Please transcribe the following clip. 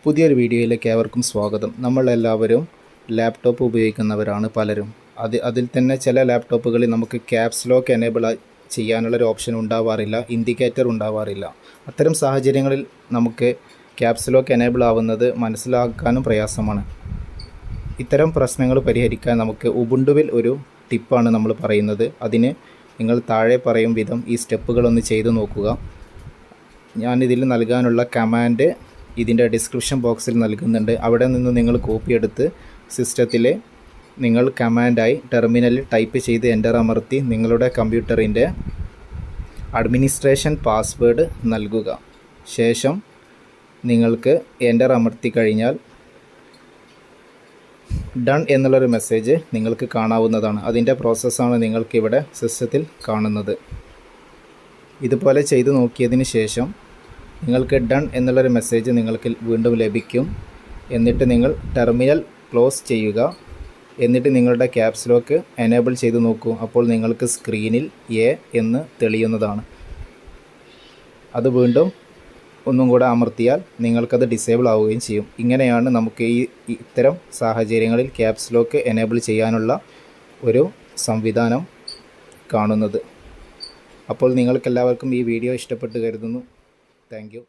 പുതിയൊരു വീഡിയോയിലേക്ക് ഏവർക്കും സ്വാഗതം. നമ്മളെല്ലാവരും ലാപ്ടോപ്പ് ഉപയോഗിക്കുന്നവരാണ് പലരും. അതിൽ തന്നെ ചില ലാപ്ടോപ്പുകളിൽ നമുക്ക് ക്യാപ്സ് ലോക്ക് എനേബിൾ ചെയ്യാനുള്ളൊരു ഓപ്ഷൻ ഉണ്ടാവാറില്ല, ഇൻഡിക്കേറ്റർ ഉണ്ടാവാറില്ല. അത്തരം സാഹചര്യങ്ങളിൽ നമുക്ക് ക്യാപ്സ് ലോക്ക് എനേബിൾ ആവുന്നത് മനസ്സിലാക്കാനും പ്രയാസമാണ്. ഇത്തരം പ്രശ്നങ്ങൾ പരിഹരിക്കാൻ നമുക്ക് ഉബുണ്ടുവിൽ ഒരു ടിപ്പാണ് നമ്മൾ പറയുന്നത്. അതിന് നിങ്ങൾ താഴെ പറയും വിധം ഈ സ്റ്റെപ്പുകളൊന്ന് ചെയ്തു നോക്കുക. ഞാനിതിൽ നൽകാനുള്ള കമാൻഡ് ഇതിൻ്റെ ഡിസ്ക്രിപ്ഷൻ ബോക്സിൽ നൽകുന്നുണ്ട്. അവിടെ നിന്ന് നിങ്ങൾ കോപ്പി എടുത്ത് സിസ്റ്റത്തിൽ നിങ്ങൾ കമാൻഡായി ടെർമിനലിൽ ടൈപ്പ് ചെയ്ത് എൻ്റർ അമർത്തി നിങ്ങളുടെ കമ്പ്യൂട്ടറിൻ്റെ അഡ്മിനിസ്ട്രേഷൻ പാസ്വേഡ് നൽകുക. ശേഷം നിങ്ങൾക്ക് എൻ്റർ അമർത്തി കഴിഞ്ഞാൽ ഡൺ എന്നുള്ളൊരു മെസ്സേജ് നിങ്ങൾക്ക് കാണാവുന്നതാണ്. അതിൻ്റെ പ്രോസസ്സാണ് നിങ്ങൾക്കിവിടെ സിസ്റ്റത്തിൽ കാണുന്നത്. ഇതുപോലെ ചെയ്തു നോക്കിയതിന് ശേഷം നിങ്ങൾക്ക് ഡൺ എന്നുള്ളൊരു മെസ്സേജ് നിങ്ങൾക്ക് വീണ്ടും ലഭിക്കും. എന്നിട്ട് നിങ്ങൾ ടെർമിനൽ ക്ലോസ് ചെയ്യുക. എന്നിട്ട് നിങ്ങളുടെ ക്യാപ്സ് ലോക്ക് എനേബിൾ ചെയ്ത് നോക്കൂ. അപ്പോൾ നിങ്ങൾക്ക് സ്ക്രീനിൽ എ എന്ന് തെളിയുന്നതാണ്. അത് വീണ്ടും ഒന്നും കൂടെ അമർത്തിയാൽ നിങ്ങൾക്കത് ഡിസേബിൾ ആവുകയും ചെയ്യും. ഇങ്ങനെയാണ് നമുക്ക് ഇത്തരം സാഹചര്യങ്ങളിൽ ക്യാപ്സ് ലോക്ക് എനേബിൾ ചെയ്യാനുള്ള ഒരു സംവിധാനം കാണുന്നത്. അപ്പോൾ നിങ്ങൾക്കെല്ലാവർക്കും ഈ വീഡിയോ ഇഷ്ടപ്പെട്ട് കരുതുന്നു. Thank you.